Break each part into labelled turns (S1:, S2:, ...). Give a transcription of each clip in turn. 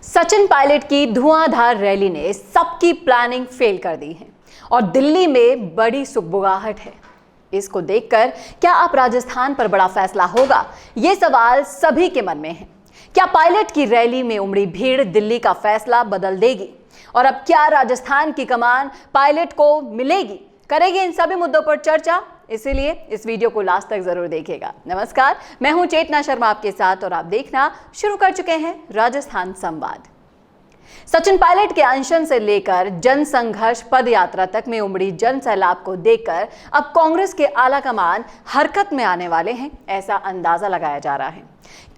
S1: सचिन पायलट की धुआंधार रैली ने सबकी प्लानिंग फेल कर दी है और दिल्ली में बड़ी सुगबुगाहट है। इसको देखकर क्या अब राजस्थान पर बड़ा फैसला होगा, ये सवाल सभी के मन में है। क्या पायलट की रैली में उमड़ी भीड़ दिल्ली का फैसला बदल देगी और अब क्या राजस्थान की कमान पायलट को मिलेगी? करेंगे इन सभी मुद्दों पर चर्चा, इसीलिए इस वीडियो को लास्ट तक जरूर देखिएगा। नमस्कार, मैं हूं चेतना शर्मा आपके साथ और आप देखना शुरू कर चुके हैं राजस्थान संवाद। सचिन पायलट के अनशन से लेकर जन संघर्ष पद यात्रा तक में उमड़ी जन सैलाब को देखकर अब कांग्रेस के आला कमान हरकत में आने वाले हैं, ऐसा अंदाजा लगाया जा रहा है।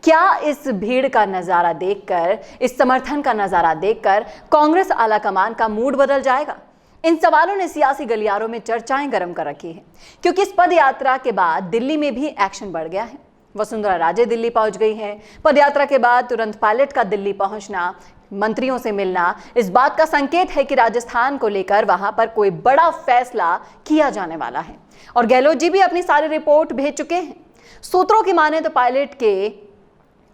S1: क्या इस भीड़ का नजारा देखकर, इस समर्थन का नजारा देखकर कांग्रेस आला कमान का मूड बदल जाएगा? इन सवालों ने सियासी गलियारों में चर्चाएं गर्म कर रखी है, क्योंकि इस पद यात्रा के बाद दिल्ली में भी एक्शन बढ़ गया है। वसुंधरा राजे दिल्ली पहुंच गई हैं। पदयात्रा के बाद तुरंत पायलट का दिल्ली पहुंचना, मंत्रियों से मिलना, इस बात का संकेत है कि राजस्थान को लेकर वहां पर कोई बड़ा फैसला किया जाने वाला है। और गहलोत जी भी अपनी सारी रिपोर्ट भेज चुके हैं। सूत्रों की माने तो पायलट के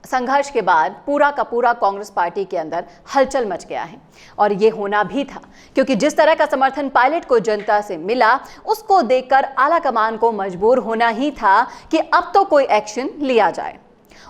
S1: संघर्ष के बाद पूरा का पूरा कांग्रेस पार्टी के अंदर हलचल मच गया है और ये होना भी था, क्योंकि जिस तरह का समर्थन पायलट को जनता से मिला, उसको देखकर आला कमान को मजबूर होना ही था कि अब तो कोई एक्शन लिया जाए।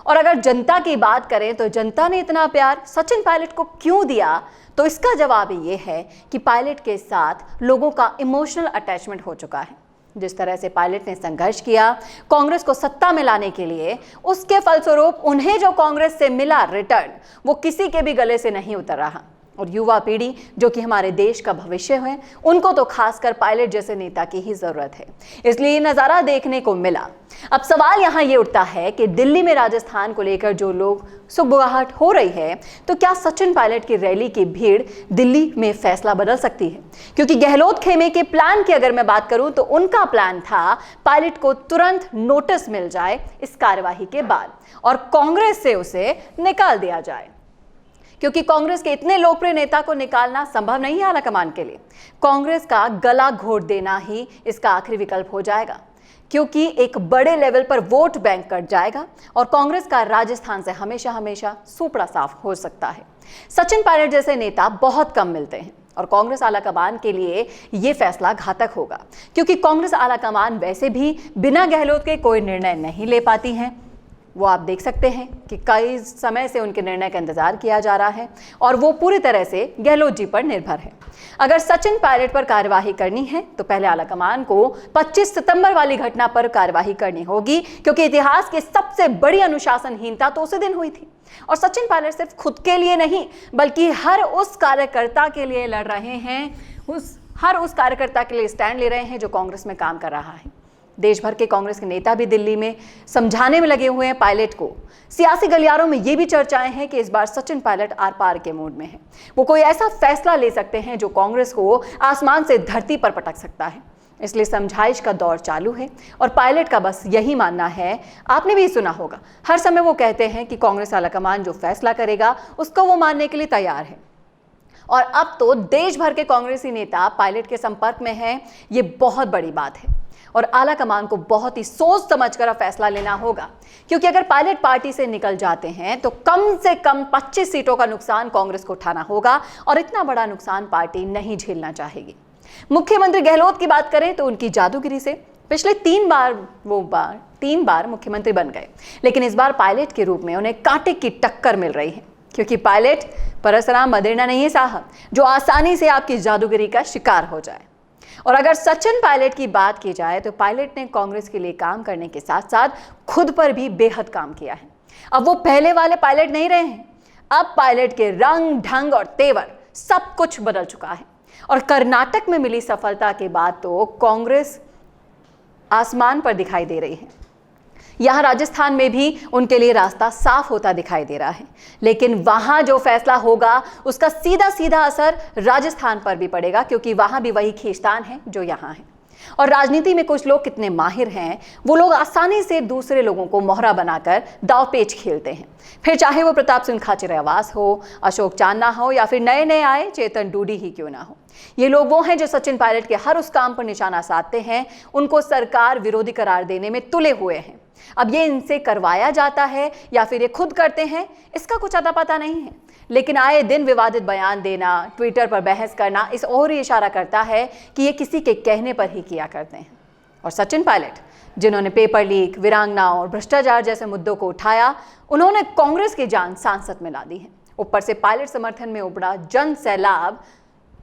S1: और अगर जनता की बात करें तो जनता ने इतना प्यार सचिन पायलट को क्यों दिया, तो इसका जवाब ये है कि पायलट के साथ लोगों का इमोशनल अटैचमेंट हो चुका है। जिस तरह से पायलट ने संघर्ष किया कांग्रेस को सत्ता में लाने के लिए, उसके फलस्वरूप उन्हें जो कांग्रेस से मिला रिटर्न, वो किसी के भी गले से नहीं उतर रहा। और युवा पीढ़ी जो कि हमारे देश का भविष्य है, उनको तो खासकर पायलट जैसे नेता की ही जरूरत है, इसलिए ये नजारा देखने को मिला। अब सवाल यहाँ ये उठता है कि दिल्ली में राजस्थान को लेकर जो लोग सुगबुगाहट हो रही है, तो क्या सचिन पायलट की रैली की भीड़ दिल्ली में फैसला बदल सकती है? क्योंकि गहलोत खेमे के प्लान की अगर मैं बात करूं तो उनका प्लान था पायलट को तुरंत नोटिस मिल जाए इस कार्यवाही के बाद और कांग्रेस से उसे निकाल दिया जाए, क्योंकि कांग्रेस के इतने लोकप्रिय नेता को निकालना संभव नहीं है आला कमान के लिए। कांग्रेस का गला घोट देना ही इसका आखिरी विकल्प हो जाएगा, क्योंकि एक बड़े लेवल पर वोट बैंक कट जाएगा और कांग्रेस का राजस्थान से हमेशा हमेशा सुपड़ा साफ हो सकता है। सचिन पायलट जैसे नेता बहुत कम मिलते हैं और कांग्रेस आला कमान के लिए यह फैसला घातक होगा, क्योंकि कांग्रेस आला कमान वैसे भी बिना गहलोत के कोई निर्णय नहीं ले पाती है। वो आप देख सकते हैं कि कई समय से उनके निर्णय का इंतजार किया जा रहा है और वो पूरी तरह से गहलोत जी पर निर्भर है। अगर सचिन पायलट पर कार्यवाही करनी है तो पहले आलाकमान को 25 सितंबर वाली घटना पर कार्यवाही करनी होगी, क्योंकि इतिहास की सबसे बड़ी अनुशासनहीनता तो उसी दिन हुई थी। और सचिन पायलट सिर्फ खुद के लिए नहीं बल्कि हर उस कार्यकर्ता के लिए लड़ रहे हैं, हर उस कार्यकर्ता के लिए स्टैंड ले रहे हैं जो कांग्रेस में काम कर रहा है। देश भर के कांग्रेस के नेता भी दिल्ली में समझाने में लगे हुए हैं पायलट को। सियासी गलियारों में ये भी चर्चाएं हैं कि इस बार सचिन पायलट आर पार के मूड में है। वो कोई ऐसा फैसला ले सकते हैं जो कांग्रेस को आसमान से धरती पर पटक सकता है। इसलिए समझाइश का दौर चालू है और पायलट का बस यही मानना है। आपने भी सुना होगा, हर समय वो कहते हैं कि कांग्रेस आलाकमान जो फैसला करेगा उसको वो मानने के लिए तैयार है। और अब तो देश भर के कांग्रेसी नेता पायलट के संपर्क में हैं। ये बहुत बड़ी बात है और आला कमान को बहुत ही सोच समझकर फैसला लेना होगा, क्योंकि अगर पायलट पार्टी से निकल जाते हैं तो कम से कम 25 सीटों का नुकसान कांग्रेस को उठाना होगा और इतना बड़ा नुकसान पार्टी नहीं झेलना चाहेगी। मुख्यमंत्री गहलोत की बात करें तो उनकी जादूगिरी से पिछले 3 बार मुख्यमंत्री बन गए, लेकिन इस बार पायलट के रूप में उन्हें कांटे की टक्कर मिल रही है, क्योंकि पायलट परशुराम मदेरना नहीं है साहब जो आसानी से आपकी जादूगिरी का शिकार हो जाए। और अगर सचिन पायलट की बात की जाए तो पायलट ने कांग्रेस के लिए काम करने के साथ साथ खुद पर भी बेहद काम किया है। अब वो पहले वाले पायलट नहीं रहे हैं। अब पायलट के रंग, ढंग और तेवर सब कुछ बदल चुका है और कर्नाटक में मिली सफलता के बाद तो कांग्रेस आसमान पर दिखाई दे रही है। यहाँ राजस्थान में भी उनके लिए रास्ता साफ होता दिखाई दे रहा है, लेकिन वहां जो फैसला होगा उसका सीधा सीधा असर राजस्थान पर भी पड़ेगा, क्योंकि वहां भी वही खींचतान है जो यहाँ है। और राजनीति में कुछ लोग कितने माहिर हैं, वो लोग आसानी से दूसरे लोगों को मोहरा बनाकर दावपेच खेलते हैं। फिर चाहे वो प्रताप सिंह खाचरियावास हो, अशोक चांदना हो या फिर नए नए आए चेतन डूडी ही क्यों ना हो। ये लोग वो हैं जो सचिन पायलट के हर उस काम पर निशाना साधते हैं, उनको सरकार विरोधी करार देने में तुले हुए हैं। अब ये इनसे करवाया जाता है या फिर ये खुद करते हैं, इसका कुछ अता पता नहीं है, लेकिन आए दिन विवादित बयान देना, ट्विटर पर बहस करना इस ओर ही इशारा करता है कि ये किसी के कहने पर ही किया करते हैं। और सचिन पायलट, जिन्होंने पेपर लीक, वीरांगनाओं और भ्रष्टाचार जैसे मुद्दों को उठाया, उन्होंने कांग्रेस की जान सांसद में ला दी है। ऊपर से पायलट समर्थन में उभरा जन सैलाब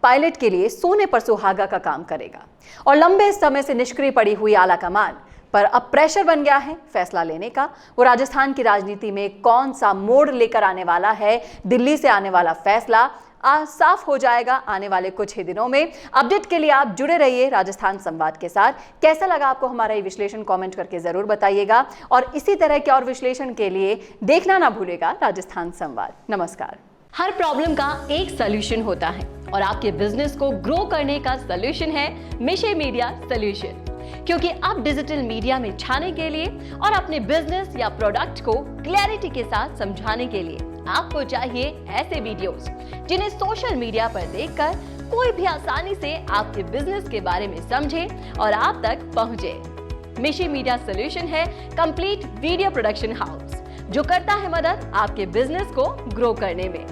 S1: पायलट के लिए सोने पर सुहागा का काम करेगा। और लंबे समय से निष्क्रिय पड़ी हुई आला कमान पर अब प्रेशर बन गया है फैसला लेने का। वो राजस्थान की राजनीति में कौन सा मोड़ लेकर आने वाला है, दिल्ली से आने वाला फैसला आज साफ हो जाएगा आने वाले कुछ ही दिनों में। अपडेट के लिए आप जुड़े रहिए राजस्थान संवाद के साथ। कैसा लगा आपको हमारा ये विश्लेषण कमेंट करके जरूर बताइएगा और इसी तरह के और विश्लेषण के लिए देखना ना भूलेगा राजस्थान संवाद। नमस्कार। हर प्रॉब्लम का एक सॉल्यूशन होता है और आपके बिजनेस को ग्रो करने का सॉल्यूशन है मिशे मीडिया सॉल्यूशन। क्योंकि अब डिजिटल मीडिया में छाने के लिए और अपने बिजनेस या प्रोडक्ट को क्लैरिटी के साथ समझाने के लिए आपको चाहिए ऐसे वीडियोस जिन्हें सोशल मीडिया पर देखकर कोई भी आसानी से आपके बिजनेस के बारे में समझे और आप तक पहुंचे। मिशे मीडिया सॉल्यूशन है कंप्लीट वीडियो प्रोडक्शन हाउस जो करता है मदद आपके बिजनेस को ग्रो करने में।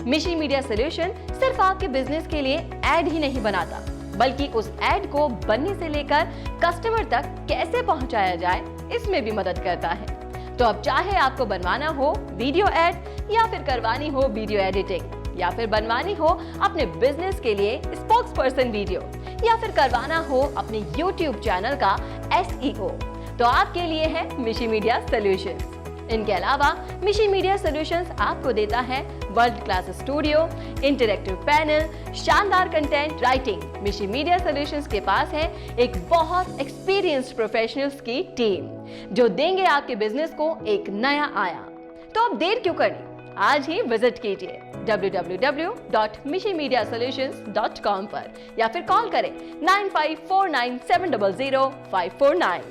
S1: मिशे मीडिया सॉल्यूशन सिर्फ आपके बिजनेस के लिए एड ही नहीं बनाता, बल्कि उस एड को बनने से लेकर कस्टमर तक कैसे पहुंचाया जाए इसमें भी मदद करता है। तो अब चाहे आपको बनवाना हो वीडियो एड या फिर करवानी हो वीडियो एडिटिंग या फिर बनवानी हो अपने बिजनेस के लिए स्पोक्स पर्सन वीडियो या फिर करवाना हो अपने YouTube चैनल का SEO, तो आपके लिए है मिशे मीडिया सॉल्यूशंस। इनके अलावा मिशे मीडिया सॉल्यूशंस आपको देता है world class studio, interactive panel, शानदार कंटेंट राइटिंग। मिशे मीडिया सॉल्यूशंस के पास है एक बहुत एक्सपीरियंस्ड प्रोफेशनल्स की टीम जो देंगे आपके बिजनेस को एक नया आयाम। तो अब देर क्यों करनी, आज ही विजिट कीजिए www.mishemediasolutions.com पर या फिर कॉल करें 9549700549।